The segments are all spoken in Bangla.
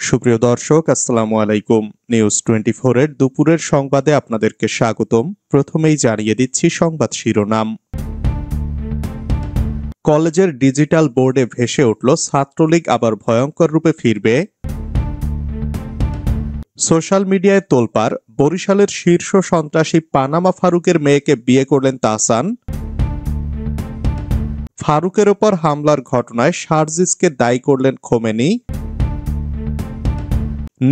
সুপ্রিয় দর্শক, আসসালামু আলাইকুম। নিউজ 24 এর দুপুরের সংবাদে আপনাদেরকে স্বাগতম। প্রথমেই জানিয়ে দিচ্ছি সংবাদ শিরোনাম। কলেজের ডিজিটাল বোর্ডে ভেসে উঠল ছাত্রলীগ আবার ভয়ঙ্কর রূপে ফিরবে। সোশ্যাল মিডিয়ায় তোলপাড়, বরিশালের শীর্ষ সন্ত্রাসী পানামা ফারুকের মেয়েকে বিয়ে করলেন তাহসান। ফারুকের ওপর হামলার ঘটনায় শারজিসকে দায়ী করলেন খোমেনি।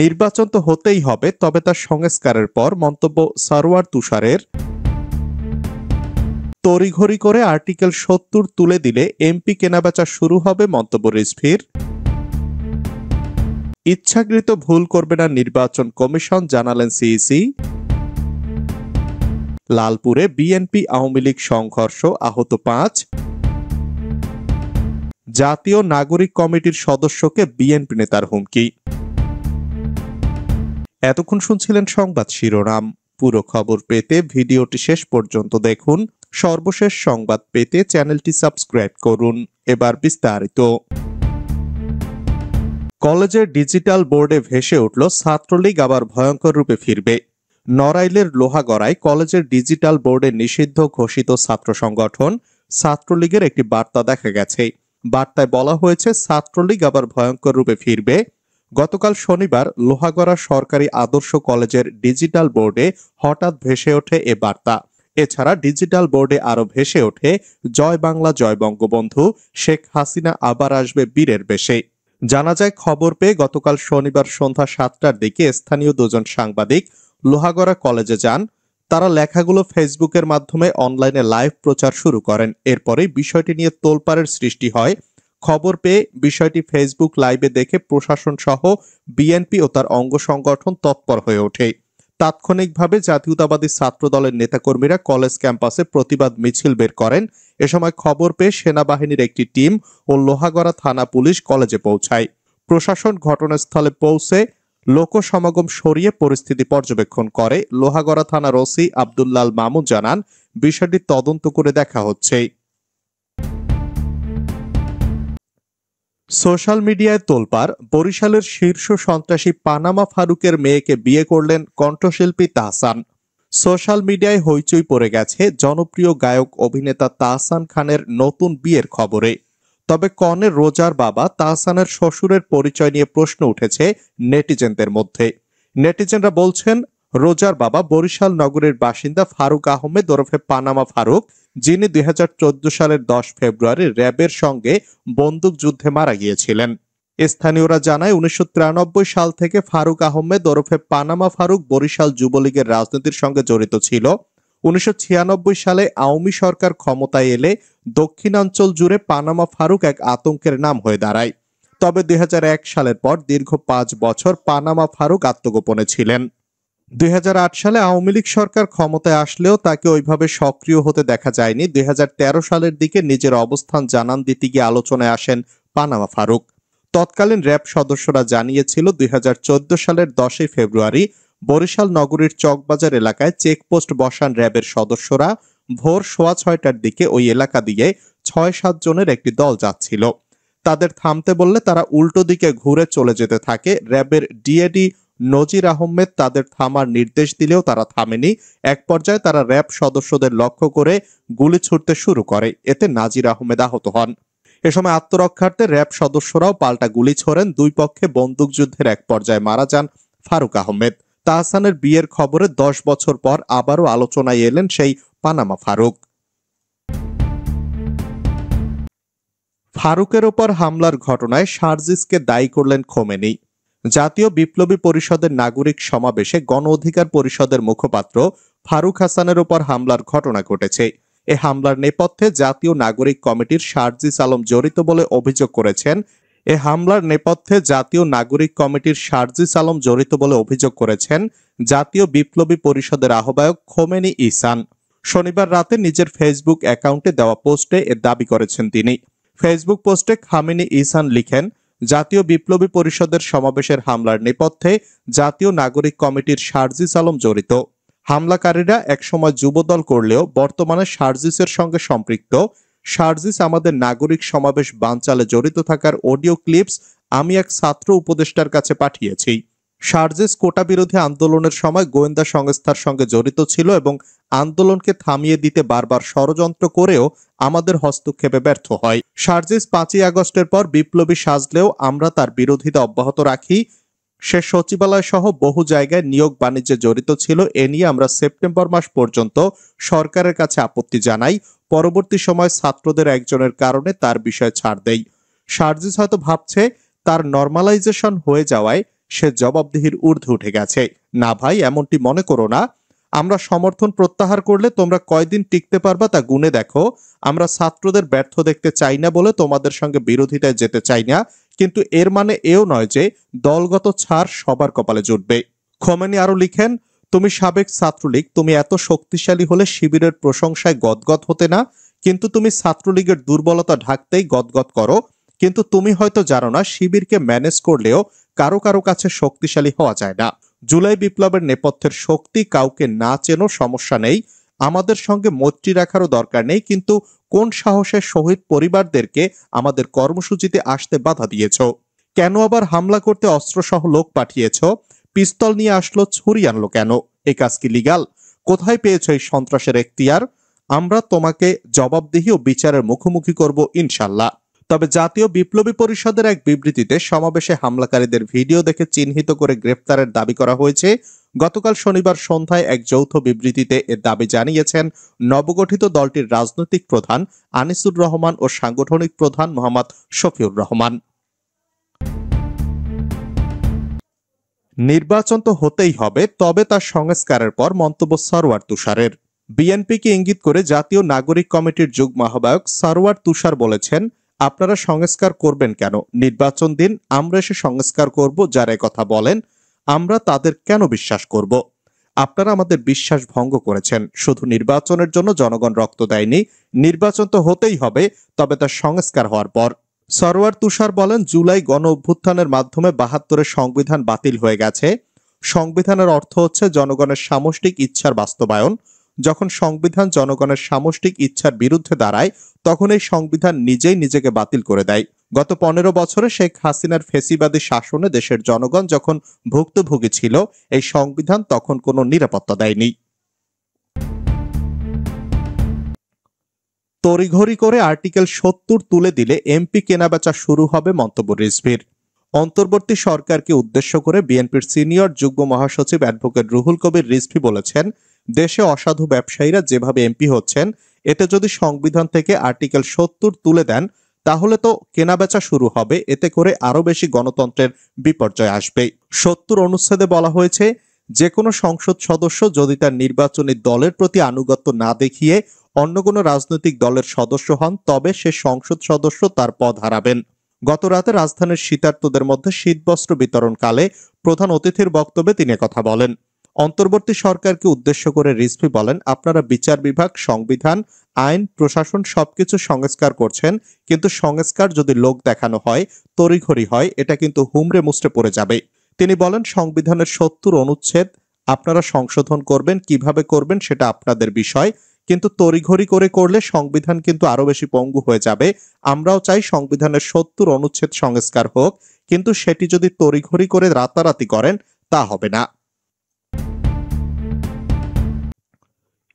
নির্বাচন তো হতেই হবে, তবে তার সংস্কারের পর মন্তব্য সরওয়ার তুষারের। তড়িঘড়ি করে আর্টিকেল ৭০ তুলে দিলে এমপি কেনাবেচা শুরু হবে, মন্তব্য রিজভীর। ইচ্ছাকৃত ভুল করবে না নির্বাচন কমিশন, জানালেন সিইসি। লালপুরে বিএনপি আওয়ামী লীগ সংঘর্ষ, আহত ৫। জাতীয় নাগরিক কমিটির সদস্যকে বিএনপি নেতার হুমকি। এতক্ষণ শুনছিলেন সংবাদ শিরোনাম। পুরো খবর পেতে ভিডিওটি শেষ পর্যন্ত দেখুন। সর্বশেষ সংবাদ পেতে চ্যানেলটি সাবস্ক্রাইব করুন। এবার বিস্তারিত। কলেজের ডিজিটাল বোর্ডে ভেসে উঠল ছাত্রলীগ আবার ভয়ঙ্কর রূপে ফিরবে। নড়াইলের লোহাগড়ায় কলেজের ডিজিটাল বোর্ডে নিষিদ্ধ ঘোষিত ছাত্র সংগঠন ছাত্রলীগের একটি বার্তা দেখা গেছে। বার্তায় বলা হয়েছে, ছাত্রলীগ আবার ভয়ঙ্কর রূপে ফিরবে। গতকাল শনিবার লোহাগড়া সরকারি আদর্শ কলেজের ডিজিটাল বোর্ডে হঠাৎ ভেসে ওঠে এ বার্তা। এছাড়া ডিজিটাল বোর্ডে আরো ভেসে ওঠে, জয় বাংলা জয় বঙ্গবন্ধু, শেখ হাসিনা আবার আসবে বীরের বেশে। জানা যায়, খবর পেয়ে গতকাল শনিবার সন্ধ্যা ৭টার দিকে স্থানীয় দুজন সাংবাদিক লোহাগড়া কলেজে যান। তারা লেখাগুলো ফেসবুকের মাধ্যমে অনলাইনে লাইভ প্রচার শুরু করেন। এরপরেই বিষয়টি নিয়ে তোলপাড়ের সৃষ্টি হয়। খবর পেয়ে বিষয়টি ফেসবুক লাইভে দেখে প্রশাসন সহ বিএনপি ও তার অঙ্গ সংগঠন তৎপর হয়ে ওঠে। তাৎক্ষণিকভাবে জাতীয়তাবাদী ছাত্র দলের নেতাকর্মীরা কলেজ ক্যাম্পাসে প্রতিবাদ মিছিল বের করেন। এ সময় খবর পেয়ে সেনাবাহিনীর একটি টিম ও লোহাগড়া থানা পুলিশ কলেজে পৌঁছায়। প্রশাসন ঘটনাস্থলে পৌঁছে লোকসমাগম সরিয়ে পরিস্থিতি পর্যবেক্ষণ করে। লোহাগড়া থানার ওসি আব্দুল্লাল মামুন জানান, বিষয়টি তদন্ত করে দেখা হচ্ছে। সোশ্যাল মিডিয়ায় তোলপাড়, বরিশালের শীর্ষ সন্ত্রাসী পানামা ফারুকের মেয়েকে বিয়ে করলেন কণ্ঠশিল্পী তাহসান। সোশ্যাল মিডিয়ায় হইচই পড়ে গেছে জনপ্রিয় গায়ক অভিনেতা তাহসান খানের নতুন বিয়ের খবরে। তবে কনের রোজার বাবা তাহসানের শ্বশুরের পরিচয় নিয়ে প্রশ্ন উঠেছে নেটিজেনদের মধ্যে। নেটিজেনরা বলছেন, রোজার বাবা বরিশাল নগরের বাসিন্দা ফারুক আহমেদ ওরফে পানামা ফারুক, যিনি ২০১৪ সালের ১০ ফেব্রুয়ারি র্যাবের সঙ্গে বন্দুক যুদ্ধে মারা গিয়েছিলেন। স্থানীয়রা জানায়, ১৯৯৩ সাল থেকে ফারুক আহমেদ ওরফে পানামা ফারুক বরিশাল যুবলীগের রাজনীতির সঙ্গে জড়িত ছিল। ১৯৯৬ সালে আওয়ামী সরকার ক্ষমতায় এলে দক্ষিণাঞ্চল জুড়ে পানামা ফারুক এক আতঙ্কের নাম হয়ে দাঁড়ায়। তবে ২০০১ সালের পর দীর্ঘ ৫ বছর পানামা ফারুক আত্মগোপনে ছিলেন। ২০০৮ সালে আওয়ামী লীগ সরকার ক্ষমতায় আসলেও তাকে ওইভাবে সক্রিয় হতে দেখা যায়নি। ২০১৩ সালের দিকে নিজের অবস্থান জানান দিতে গিয়ে আলোচনায় আসেন পানামা ফারুক। তৎকালীন র্যাব সদস্যরা জানিয়েছিল, ২০১৪ সালের ১০ ফেব্রুয়ারি বরিশাল নগরীর চকবাজার এলাকায় চেকপোস্ট বসান র্যাবের সদস্যরা। ভোর ৬:৩০টার দিকে ওই এলাকা দিয়ে ৬-৭ জনের একটি দল যাচ্ছিল। তাদের থামতে বললে তারা উল্টো দিকে ঘুরে চলে যেতে থাকে। র্যাবের ডিএডি নজির আহমেদ তাদের থামার নির্দেশ দিলেও তারা থামেনি। এক পর্যায়ে তারা র্যাব সদস্যদের লক্ষ্য করে গুলি ছুড়তে শুরু করে। এতে নাজির আহমেদ আহত হন। এ সময় আত্মরক্ষার্থে র্যাব সদস্যরাও পাল্টা গুলি ছোড়েন। দুই পক্ষে বন্দুকযুদ্ধের এক পর্যায়ে মারা যান ফারুক আহমেদ। তাহসানের বিয়ের খবরে ১০ বছর পর আবারও আলোচনায় এলেন সেই পানামা ফারুক। ফারুকের ওপর হামলার ঘটনায় শারজিসকে দায়ী করলেন খোমেনি। জাতীয় বিপ্লবী পরিষদের নাগরিক সমাবেশে গণ অধিকার পরিষদের মুখপাত্র ফারুক হাসানের ওপর হামলার ঘটনা ঘটেছে। এ হামলার নেপথ্যে জাতীয় নাগরিক কমিটির শারজিস আলম জড়িত বলে অভিযোগ করেছেন। জাতীয় বিপ্লবী পরিষদের আহ্বায়ক খোমেনি ইহসান। শনিবার রাতে নিজের ফেসবুক অ্যাকাউন্টে দেওয়া পোস্টে এর দাবি করেছেন তিনি। ফেসবুক পোস্টে খোমেনি ইহসান লিখেন, জাতীয় বিপ্লবী পরিষদের সমাবেশের হামলার নেপথ্যে জাতীয় নাগরিক কমিটির শারজিস আলম জড়িত। হামলাকারীরা একসময় যুবদল করলেও বর্তমানে শারজিসের সঙ্গে সম্পৃক্ত। শারজিস আমাদের নাগরিক সমাবেশ বানচালে জড়িত থাকার অডিও ক্লিপস আমি এক ছাত্র উপদেষ্টার কাছে পাঠিয়েছি। শারজিস কোটা বিরোধী আন্দোলনের সময় গোয়েন্দা সংস্থার সঙ্গে জড়িত ছিল এবং আন্দোলনকে থামিয়ে দিতে বারবার ষড়যন্ত্র করেও আমাদের হস্তক্ষেপে ব্যর্থ হয়। শারজিস 5ই আগস্টের পর বিপ্লবী সাজলেও আমরা তার বিরোধিতা অব্যাহত রাখি। সে সচিবালয় সহ বহু জায়গায় নিয়োগ বাণিজ্যে জড়িত ছিল। এ নিয়ে আমরা সেপ্টেম্বর মাস পর্যন্ত সরকারের কাছে আপত্তি জানাই। পরবর্তী সময় ছাত্রদের একজনের কারণে তার বিষয়ে ছাড় দেই। শারজিস হয়তো ভাবছে তার নরমালাইজেশন হয়ে যাওয়ায় সে জবাবদিহির ঊর্ধ্বে উঠে গেছে। না ভাই, এমনটি মনে করো না। আমরা সমর্থন প্রত্যাহার করলে তোমরা কয়দিন টিকতে পারবা তা গুনে দেখো। আমরা ছাত্রদের ব্যর্থ দেখতে চাই না বলে তোমাদের সঙ্গে বিরোধিতায় যেতে চাই না, কিন্তু এর মানে এও নয় যে দলগত ছাড় সবার কপালে জুটবে। খোমেনি আরো লিখেন, তুমি সাবেক ছাত্রলীগ, তুমি এত শক্তিশালী হলে শিবিরের প্রশংসায় গদগদ হতে না, কিন্তু তুমি ছাত্রলীগের দুর্বলতা ঢাকতেই গদগদ করো। কিন্তু তুমি হয়তো জানো না, শিবিরকে ম্যানেজ করলেও কারো কারো কাছে শক্তিশালী হওয়া যায় না। জুলাই বিপ্লবের নেপথ্যের শক্তি কাউকে না চেনো সমস্যা নেই, আমাদের সঙ্গে মৈত্রী রাখারও দরকার নেই, কিন্তু কোন সাহসে শহীদ পরিবারদেরকে আমাদের কর্মসূচিতে আসতে বাধা দিয়েছ? কেন আবার হামলা করতে অস্ত্রসহ লোক পাঠিয়েছ? পিস্তল নিয়ে আসলো, ছুরি আনলো কেন? এ কাজ কি লিগাল? কোথায় পেয়েছ এই সন্ত্রাসের এখতিয়ার? আমরা তোমাকে জবাবদিহি ও বিচারের মুখোমুখি করব ইনশাল্লাহ। তবে জাতীয় বিপ্লবী পরিষদের এক বিবৃতিতে সমাবেশে হামলাকারীদের ভিডিও দেখে চিহ্নিত করে গ্রেফতারের দাবি করা হয়েছে। গতকাল শনিবার সন্ধ্যায় এক যৌথ বিবৃতিতে এ দাবি জানিয়েছেন নবগঠিত দলটির রাজনৈতিক প্রধান আনিসুর রহমান ও সাংগঠনিক প্রধান মোহাম্মদ শফিউর রহমান। নির্বাচন তো হতেই হবে, তবে তার সংস্কারের পর মন্তব্য সরওয়ার তুষারের। বিএনপিকে ইঙ্গিত করে জাতীয় নাগরিক কমিটির যুগ্ম আহ্বায়ক সরওয়ার তুষার বলেছেন, আপনারা সংস্কার করবেন কেন? নির্বাচন দিন, আমরা এসে সংস্কার করব। যারা কথা বলেন আমরা তাদের কেন বিশ্বাস করব? আপনারা আমাদের বিশ্বাস ভঙ্গ করেছেন। শুধু নির্বাচনের জন্য জনগণ রক্ত দেয়নি, নির্বাচন তো হতেই হবে, তবে তার সংস্কার হওয়ার পর। সরওয়ার তুষার বলেন, জুলাই গণ অভ্যুত্থানের মাধ্যমে 72-এর সংবিধান বাতিল হয়ে গেছে। সংবিধানের অর্থ হচ্ছে জনগণের সামষ্টিক ইচ্ছার বাস্তবায়ন। যখন সংবিধান জনগণের সামষ্টিক ইচ্ছার বিরুদ্ধে দাঁড়ায়, তখন এই সংবিধান নিজেই নিজেকে বাতিল করে দেয়। গত 15 বছরে শেখ হাসিনার ফেসিবাদী শাসনে দেশের জনগণ যখন ভুক্তভোগী ছিল, এই সংবিধান তখন কোনো নিরাপত্তা দেয়নি। তড়িঘড়ি করে আর্টিকেল 70 তুলে দিলে এমপি কেনাবেচা শুরু হবে, মন্তব্য রিজভীর। অন্তর্বর্তী সরকারকে উদ্দেশ্য করে বিএনপির সিনিয়র যুগ্ম মহাসচিব অ্যাডভোকেট রুহুল কবির রিজভী বলেছেন, দেশে অসাধু ব্যবসায়ীরা যেভাবে এমপি হচ্ছেন, এতে যদি সংবিধান থেকে আর্টিকেল 70 তুলে দেন তাহলে তো কেনাবেচা শুরু হবে, এতে করে আরো বেশি গণতন্ত্রের বিপর্যয় আসবে। 70 অনুচ্ছেদে বলা হয়েছে, যে কোনো সংসদ সদস্য যদি তার নির্বাচনী দলের প্রতি আনুগত্য না দেখিয়ে অন্য কোনো রাজনৈতিক দলের সদস্য হন, তবে সে সংসদ সদস্য তার পদ হারাবেন। গত রাতে রাজধানীর শীতার্তদের মধ্যে শীতবস্ত্র বিতরণকালে প্রধান অতিথির বক্তব্যে তিনি কথা বলেন। অন্তর্বর্তী সরকারকে উদ্দেশ্য করে রিজভী বলেন, আপনারা বিচার বিভাগ, সংবিধান, আইন, প্রশাসন সবকিছু সংস্কার করছেন, কিন্তু সংস্কার যদি লোক দেখানো হয়, তড়িঘড়ি হয়, এটা কিন্তু হুমড়ে মুচড়ে পড়ে যাবে। তিনি বলেন, সংবিধানের 70 অনুচ্ছেদ আপনারা সংশোধন করবেন, কিভাবে করবেন সেটা আপনাদের বিষয়, কিন্তু তড়িঘড়ি করে করলে সংবিধান কিন্তু আরো বেশি পঙ্গু হয়ে যাবে। আমরাও চাই সংবিধানের 70 অনুচ্ছেদ সংস্কার হোক, কিন্তু সেটি যদি তড়িঘড়ি করে রাতারাতি করেন তা হবে না।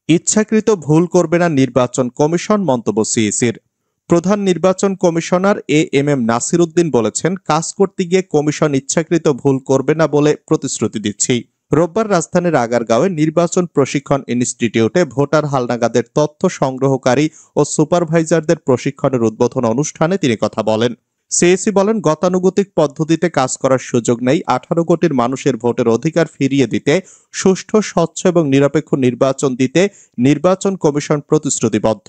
ইচ্ছাকৃত ভুল করবে না নির্বাচন কমিশন, মন্তব্য সিইসির। প্রধান নির্বাচন কমিশনার এএমএম নাসির উদ্দিন বলেছেন, কাজ করতে গিয়ে কমিশন ইচ্ছাকৃত ভুল করবে না বলে প্রতিশ্রুতি দিচ্ছি। রোববার রাজধানীর আগারগাঁওয়ে নির্বাচন প্রশিক্ষণ ইনস্টিটিউটে ভোটার হালনাগাদের তথ্য সংগ্রহকারী ও সুপারভাইজারদের প্রশিক্ষণের উদ্বোধন অনুষ্ঠানে তিনি কথা বলেন। সিএসি বলেন, গতানুগতিক পদ্ধতিতে কাজ করার সুযোগ নেই। 18 কোটির মানুষের ভোটের অধিকার ফিরিয়ে দিতে, সুষ্ঠু, স্বচ্ছ এবং নিরপেক্ষ নির্বাচন দিতে নির্বাচন কমিশন প্রতিশ্রুতিবদ্ধ।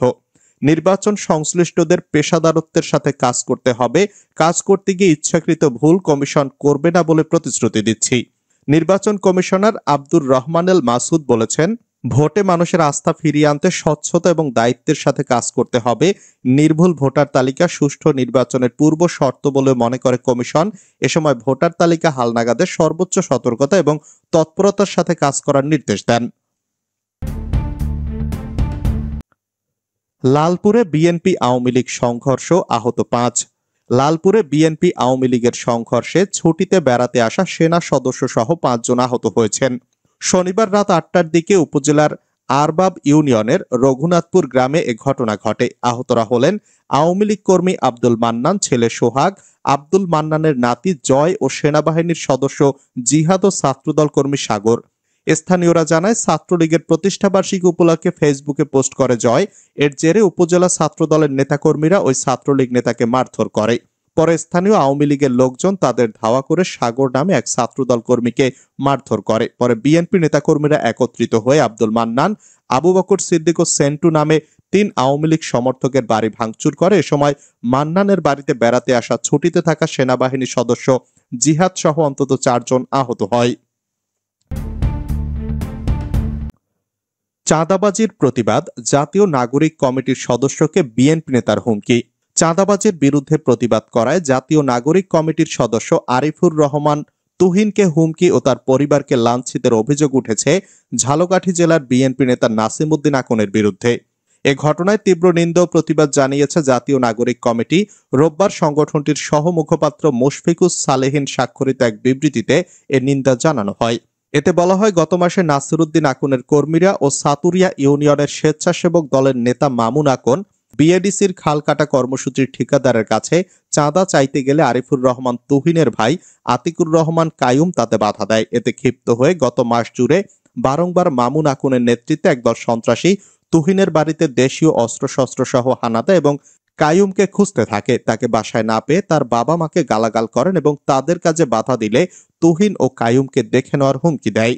নির্বাচন সংশ্লিষ্টদের পেশাদারত্বের সাথে কাজ করতে হবে। কাজ করতে গিয়ে ইচ্ছাকৃত ভুল কমিশন করবে না বলে প্রতিশ্রুতি দিচ্ছি। নির্বাচন কমিশনার আব্দুর রহমানেল মাসুদ বলেছেন, ভোটে মানুষের আস্থা ফিরিয়ে আনতে স্বচ্ছতা এবং দায়িত্বের সাথে কাজ করতে হবে। নির্ভুল ভোটার তালিকা সুষ্ঠু নির্বাচনের পূর্ব শর্ত বলে মনে করে কমিশন। এ সময় ভোটার তালিকা হালনাগাদে সর্বোচ্চ সতর্কতা এবং তৎপরতার সাথে কাজ করার নির্দেশ দেন। লালপুরে বিএনপি আওয়ামী লীগ সংঘর্ষ, আহত 5। লালপুরে বিএনপি আওয়ামী লীগের সংঘর্ষে ছুটিতে বেড়াতে আসা সেনা সদস্য সহ 5 জন আহত হয়েছেন। শনিবার রাত 8টার দিকে উপজেলার আরবাব ইউনিয়নের রঘুনাথপুর গ্রামে এ ঘটনা ঘটে। আহতরা হলেন আওয়ামী লীগ কর্মী আব্দুল মান্নান, ছেলে সোহাগ, আব্দুল মান্নানের নাতি জয় ও সেনাবাহিনীর সদস্য জিহাদ ও ছাত্রদল কর্মী সাগর। স্থানীয়রা জানায়, ছাত্রলীগের প্রতিষ্ঠাবার্ষিকী উপলক্ষে ফেসবুকে পোস্ট করে জয়। এর জেরে উপজেলা ছাত্রদলের নেতাকর্মীরা ওই ছাত্রলীগ নেতাকে মারধর করে। পরে স্থানীয় আওয়ামী লীগের লোকজন তাদের ধাওয়া করে সাগর নামে এক ছাত্রদল কর্মীকে মারধর করে। পরে বিএনপি নেতাকর্মীরা একত্রিত হয়ে আব্দুল মান্নান, আবু বকর সিদ্দিক ও সেন্টু নামে 3 আওয়ামী লীগ সমর্থকের বাড়ি ভাঙচুর করে। এ সময় মান্নানের বাড়িতে বেড়াতে আসা ছুটিতে থাকা সেনাবাহিনী সদস্য জিহাদ সহ অন্তত 4 জন আহত হয়। চাঁদাবাজির প্রতিবাদ, জাতীয় নাগরিক কমিটির সদস্যকে বিএনপি নেতার হুমকি। চাঁদাবাজির বিরুদ্ধে প্রতিবাদ করায় জাতীয় নাগরিক কমিটির সদস্য আরিফুর রহমান তুহিনকে হুমকি ও তার পরিবারকে লাঞ্ছিতের অভিযোগ উঠেছে ঝালকাঠি জেলার বিএনপি নেতা নাসিম উদ্দিন আকনের বিরুদ্ধে। এ ঘটনায় তীব্র নিন্দা ও প্রতিবাদ জানিয়েছে জাতীয় নাগরিক কমিটি। রোববার সংগঠনটির সহ মুখপাত্র মুশফিকুস সালেহীন স্বাক্ষরিত এক বিবৃতিতে এ নিন্দা জানানো হয়। এতে বলা হয়, গত মাসে নাসিরউদ্দিন আকনের কর্মীরা ও সাতুরিয়া ইউনিয়নের স্বেচ্ছাসেবক দলের নেতা মামুন আকন বিএডিসির খাল কাটা কর্মসূচির ঠিকাদারের কাছে চাঁদা চাইতে গেলে আরিফুর রহমান তুহিনের ভাই আতিকুর রহমান কায়ুম তাতে বাধা দেয়। এতে ক্ষিপ্ত হয়ে গত মাস জুড়ে বারংবার মামুন আকনের নেতৃত্বে একদল সন্ত্রাসী তুহিনের বাড়িতে দেশীয় অস্ত্রশস্ত্র সহ হানা দেয় এবং কায়ুমকে খুঁজতে থাকে। তাকে বাসায় না পেয়ে তার বাবা মাকে গালাগাল করেন এবং তাদের কাজে বাধা দিলে তুহিন ও কায়ুমকে দেখে নেওয়ার হুমকি দেয়।